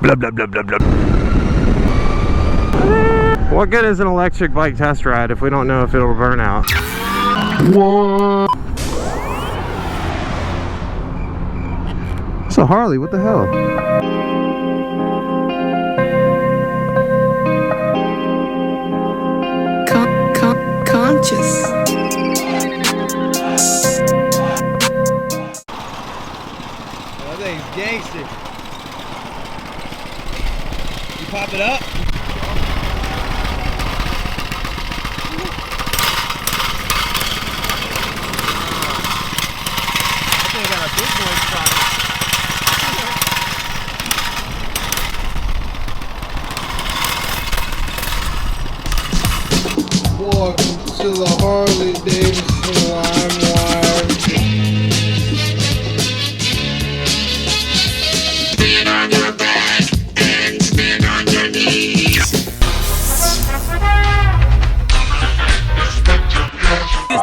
Blah, blah, blah, blah, blah. What good is an electric bike test ride if we don't know if it'll burn out? What? It's a Harley, what the hell? Conscious. That thing's gangster. You pop it up. That thing got a big boy on it. Welcome to the Harley Davidson Livewire. Stand on your back and stand on your knees.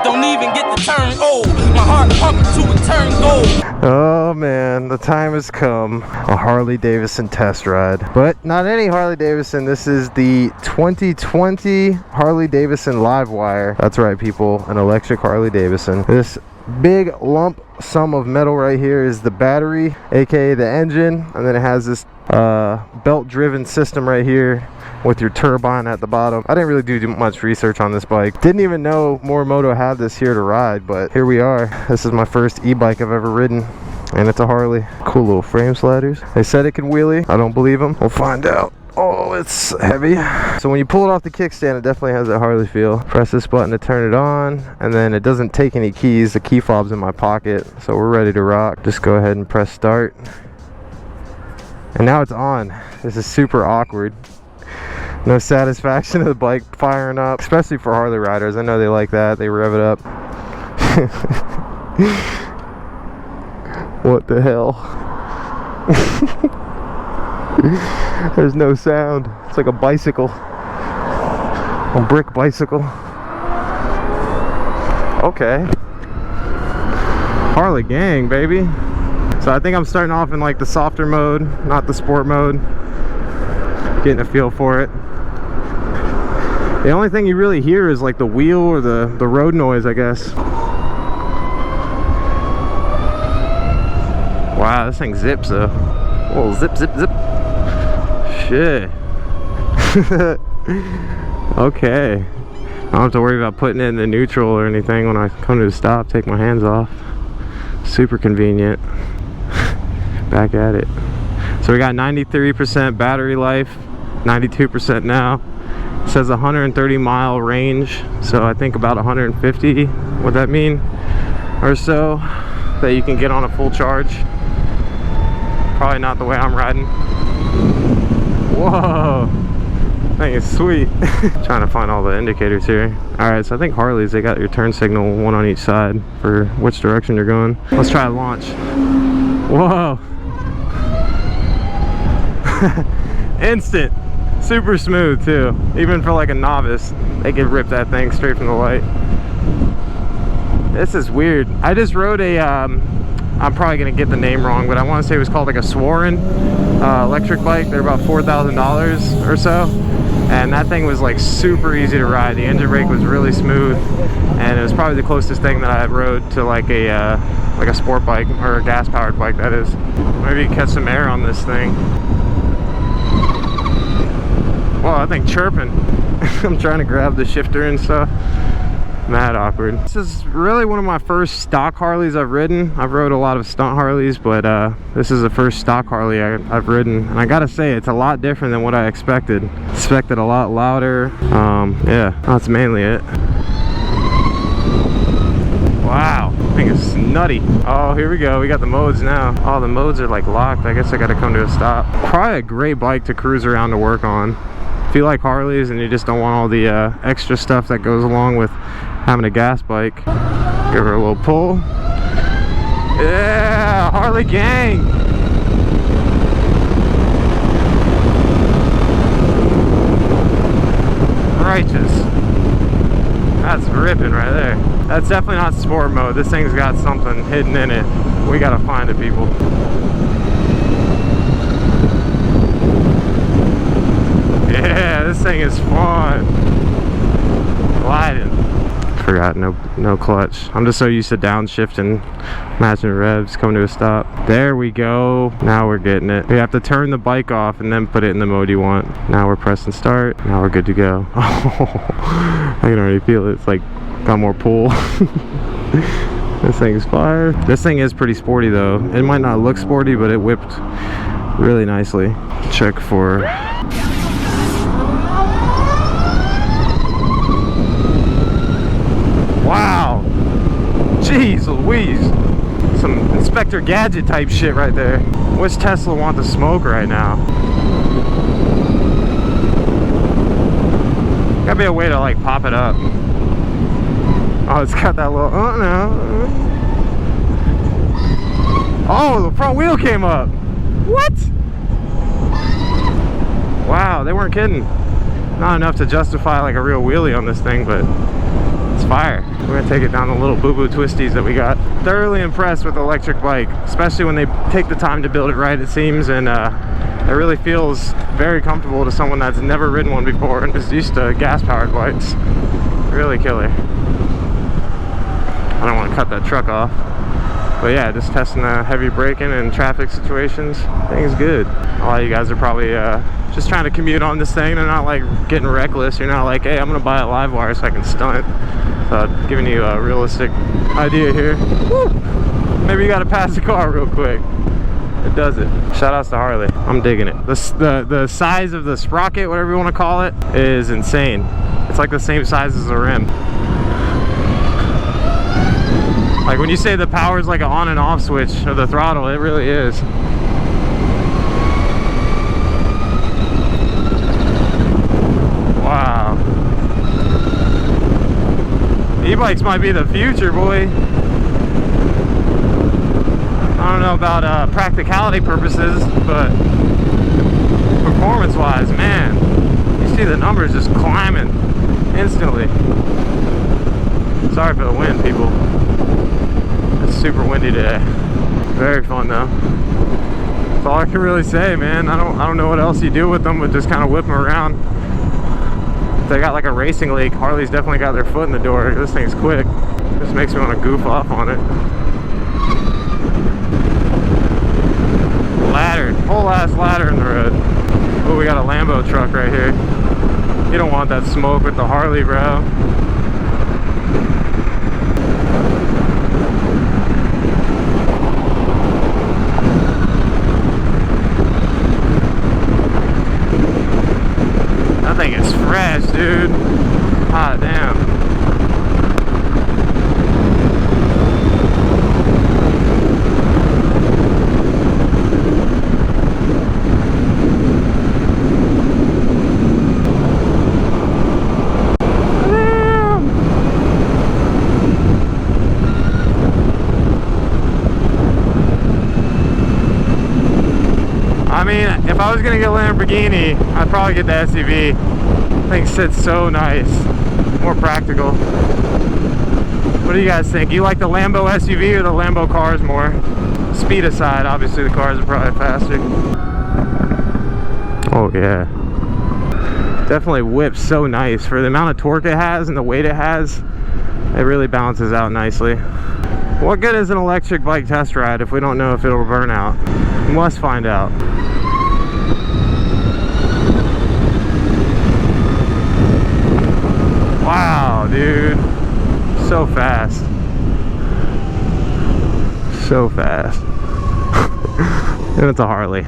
Don't even get to turn old. My heart pumping to a turn gold. Oh man, the time has come. A Harley Davidson test ride. But not any Harley Davidson. This is the 2020 Harley Davidson Livewire. That's right, people. An electric Harley Davidson. This big lump sum of metal right here is the battery, aka the engine. And then it has this belt-driven system right here with your turbine at the bottom. I didn't really do much research on this bike. Didn't even know Morimoto had this here to ride, but here we are. This is my first e-bike I've ever ridden, and it's a Harley. Cool little frame sliders. They said it can wheelie. I don't believe them. We'll find out. Oh, it's heavy. So when you pull it off the kickstand, it definitely has that Harley feel. Press this button to turn it on, and then it doesn't take any keys. The key fob's in my pocket, so we're ready to rock. Just go ahead and press start. And now it's on. This is super awkward. No satisfaction of the bike firing up, especially for Harley riders. I know they like that. They rev it up. What the hell? There's no sound. It's like a bicycle. A brick bicycle. Okay. Harley gang, baby. So I think I'm starting off in like the softer mode, not the sport mode. Getting a feel for it. The only thing you really hear is like the wheel or the road noise, I guess. Wow, this thing zips though. Oh, zip, zip, zip. Shit. Okay. I don't have to worry about putting it in the neutral or anything when I come to a stop. Take my hands off. Super convenient. Back at it. So we got 93% battery life, 92% now. It says 130-mile range, so I think about 150, what that mean, or so, that you can get on a full charge. Probably not the way I'm riding. Whoa, thing is sweet. Trying to find all the indicators here. All right, so I think Harleys, they got your turn signal, one on each side for which direction you're going. Let's try a launch. Whoa. Instant. Super smooth too. Even for like a novice, they could rip that thing straight from the light. This is weird. I just rode a I'm probably gonna get the name wrong, but I want to say it was called like a Swarren electric bike. They're about $4,000 or so, and that thing was like super easy to ride. The engine brake was really smooth, and it was probably the closest thing that I rode to like a sport bike, or a gas powered bike, that is. Maybe you can catch some air on this thing. Whoa, that thing chirping. I'm trying to grab the shifter and stuff. Mad awkward. This is really one of my first stock Harleys I've ridden. I've rode a lot of stunt Harleys, but this is the first stock Harley I've ridden. And I gotta say, it's a lot different than what I expected. Expected a lot louder. Yeah, that's mainly it. Wow, I think it's nutty. Oh, here we go. We got the modes now. Oh, the modes are like locked. I guess I gotta come to a stop. Probably a great bike to cruise around to work on. If you like Harleys and you just don't want all the extra stuff that goes along with having a gas bike, give her a little pull. Yeah, Harley gang. Righteous. That's ripping right there. That's definitely not sport mode. This thing's got something hidden in it. We gotta find it, people. is fun. Gliding. Forgot no clutch. I'm just so used to downshifting, matching revs, coming to a stop. There we go. Now we're getting it. We have to turn the bike off and then put it in the mode you want. Now we're pressing start. Now we're good to go. I can already feel it. It's like got more pull. This thing's fire. This thing is pretty sporty though. It might not look sporty, but it whipped really nicely. Check for... Wow. Jeez Louise. Some Inspector Gadget type shit right there. Which Tesla want the smoke right now? Gotta be a way to like pop it up. Oh, it's got that little, no. Oh, the front wheel came up. What? Wow, they weren't kidding. Not enough to justify like a real wheelie on this thing, but it's fire. We're gonna take it down the little boo-boo twisties that we got. Thoroughly impressed with the electric bike, especially when they take the time to build it right, it seems, and it really feels very comfortable to someone that's never ridden one before and is used to gas-powered bikes. Really killer. I don't want to cut that truck off. But yeah, just testing the heavy braking and traffic situations. Thing's good. A lot of you guys are probably just trying to commute on this thing. They're not like getting reckless. You're not like, hey, I'm gonna buy a Livewire so I can stunt. So I'm giving you a realistic idea here. Woo! Maybe you gotta pass the car real quick. It does it. Shout outs to Harley. I'm digging it. The size of the sprocket, whatever you want to call it, is insane. It's like the same size as the rim. Like when you say the power is like an on and off switch of the throttle, it really is. Wow. E-bikes might be the future, boy. I don't know about practicality purposes, but performance-wise, man, you see the numbers just climbing instantly. Sorry for the wind, people. It's super windy today. Very fun though. That's all I can really say, man. I don't know what else you do with them, but just kind of whip them around. If they got like a racing league, Harley's definitely got their foot in the door. This thing's quick. Just makes me want to goof off on it. Ladder, whole ass ladder in the road. Oh, we got a Lambo truck right here. You don't want that smoke with the Harley, bro. That thing is fresh, dude. Hot damn. I mean, if I was gonna get a Lamborghini, I'd probably get the SUV. The thing sits so nice, more practical. What do you guys think? You like the Lambo SUV or the Lambo cars more? Speed aside, obviously the cars are probably faster. Oh yeah, definitely whips so nice for the amount of torque it has and the weight it has. It really balances out nicely. What good is an electric bike test ride if we don't know if it'll burn out? We must find out. Wow, dude. So fast. So fast. And it's a Harley.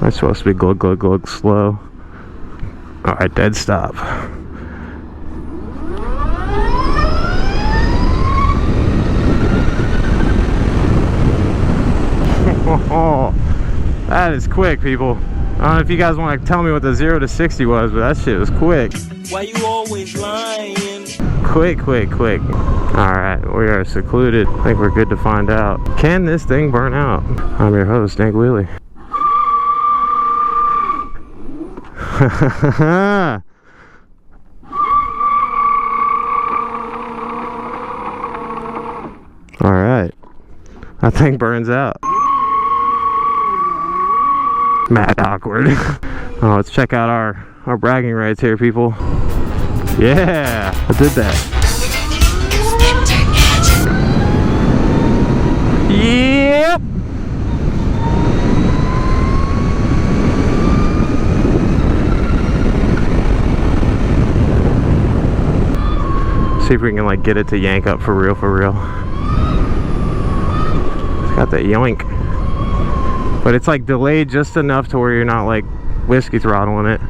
That's supposed to be glug, glug, glug, slow. Alright, dead stop. Oh, that is quick, people. I don't know if you guys want to tell me what the 0 to 60 was, but that shit was quick. Why you always lying? Quick, quick, quick. Alright, we are secluded. I think we're good to find out. Can this thing burn out? I'm your host, Dankwheelie. Alright. That thing burns out. Mad awkward. Oh, let's check out our bragging rights here, people. Yeah, I did that. Yep. See if we can like get it to yank up for real, It's got the yoink. But it's like delayed just enough to where you're not like whiskey throttling it.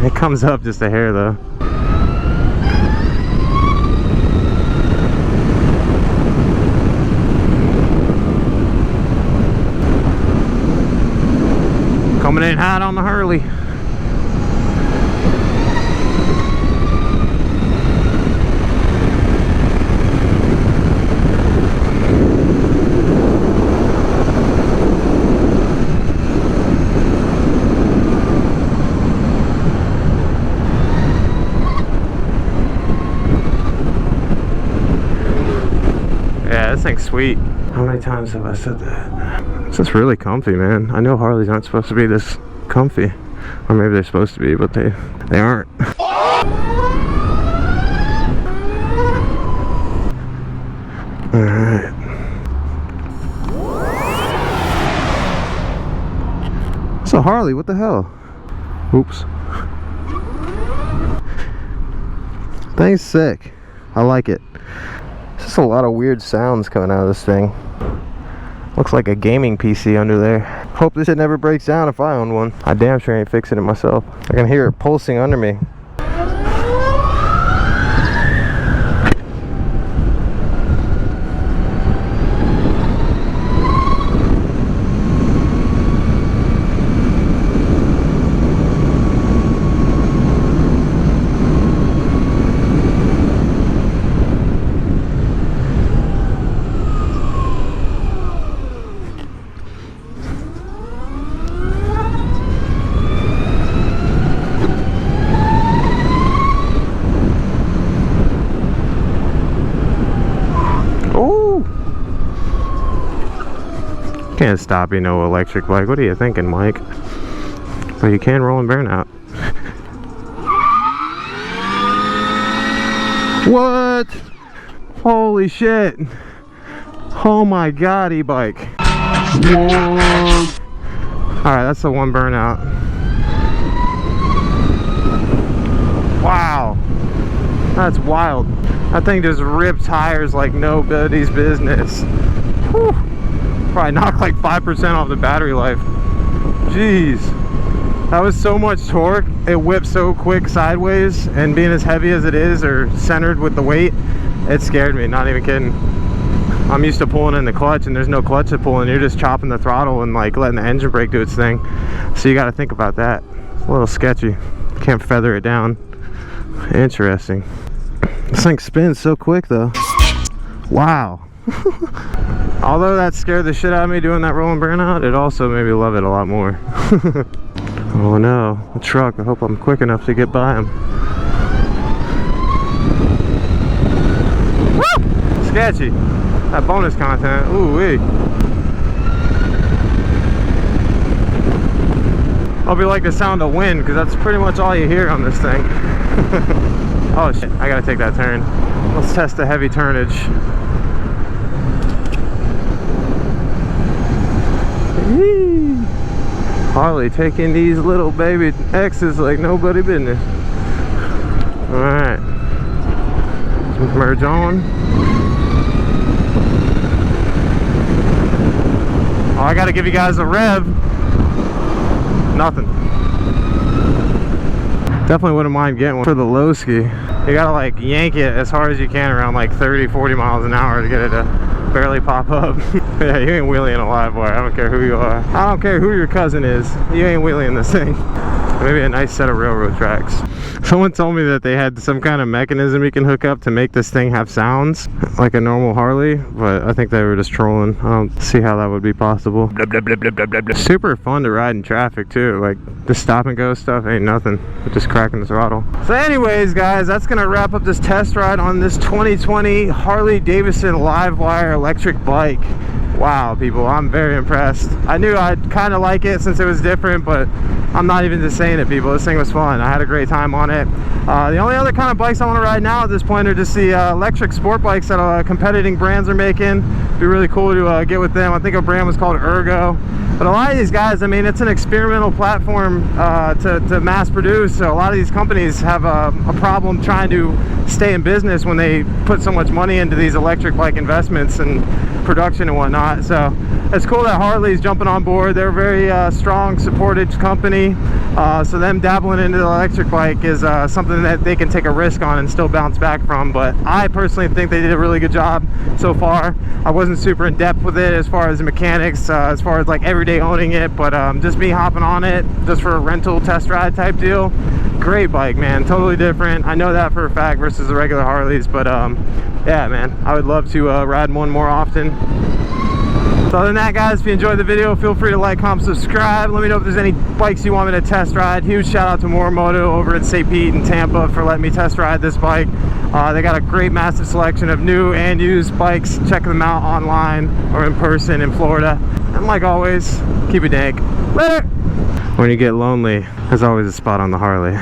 It comes up just a hair though. Coming in hot on the Harley. Yeah, this thing's sweet. How many times have I said that? It's just really comfy, man. I know Harleys aren't supposed to be this comfy. Or maybe they're supposed to be, but they aren't. Alright. It's a Harley, what the hell? Oops. Thing's sick. I like it. There's just a lot of weird sounds coming out of this thing. Looks like a gaming PC under there. Hope this shit never breaks down if I own one. I damn sure ain't fixing it myself. I can hear it pulsing under me. Can't stop, you know, electric bike. What are you thinking, Mike? But you can roll in Burnout. What? Holy shit. Oh my god, e-bike. Alright, that's the one Burnout. Wow. That's wild. That thing just ripped tires like nobody's business. Whew. Probably knocked like 5% off the battery life. Jeez. That was so much torque. It whipped so quick sideways, and being as heavy as it is, or centered with the weight, it scared me, not even kidding. I'm used to pulling in the clutch, and there's no clutch to pull in. You're just chopping the throttle and like letting the engine brake do its thing. So you got to think about that. It's a little sketchy. Can't feather it down. Interesting. This thing spins so quick though. Wow. Although that scared the shit out of me doing that rolling Burnout, it also made me love it a lot more. Oh no, a truck. I hope I'm quick enough to get by him. Woo! Sketchy. That bonus content. Ooh wee. I'll be like the sound of wind, because that's pretty much all you hear on this thing. Oh shit, I gotta take that turn. Let's test the heavy turnage. Yee. Harley taking these little baby X's like nobody business. Alright. Merge on. Oh, I gotta give you guys a rev. Nothing. Definitely wouldn't mind getting one for the low ski. You gotta like yank it as hard as you can around like 30-40 miles an hour to get it to barely pop up. Yeah, you ain't wheeling a Livewire. I don't care who you are. I don't care who your cousin is. You ain't wheeling this thing. Maybe a nice set of railroad tracks. Someone told me that they had some kind of mechanism you can hook up to make this thing have sounds like a normal Harley, but I think they were just trolling. I don't see how that would be possible. Blah, blah, blah, blah, blah, blah, blah. Super fun to ride in traffic too. Like the stop and go stuff ain't nothing but just cracking the throttle. So anyways guys, that's gonna wrap up this test ride on this 2020 Harley Davidson Livewire electric bike. Wow, people, I'm very impressed. I knew I'd kind of like it since it was different, but I'm not even just saying saying it, people. This thing was fun. I had a great time on it. The only other kind of bikes I want to ride now at this point are just the electric sport bikes that competing brands are making. It'd be really cool to get with them. I think a brand was called Ergo. But a lot of these guys, I mean, it's an experimental platform to mass produce. So a lot of these companies have a problem trying to stay in business when they put so much money into these electric bike investments and production and whatnot. So it's cool that Harley's jumping on board. They're a very strong, supported company. So them dabbling into the electric bike is something that they can take a risk on and still bounce back from. But I personally think they did a really good job so far. I wasn't super in depth with it as far as the mechanics, as far as like everyday owning it, but just me hopping on it just for a rental test ride type deal. Great bike, man. Totally different. I know that for a fact versus the regular Harleys, but yeah, man, I would love to ride one more often. So other than that, guys, if you enjoyed the video, feel free to like, comment, subscribe. Let me know if there's any bikes you want me to test ride. Huge shout out to Morimoto over at St. Pete and Tampa for letting me test ride this bike. They got a great massive selection of new and used bikes. Check them out online or in person in Florida. And like always, keep it dank. Later! When you get lonely, there's always a spot on the Harley.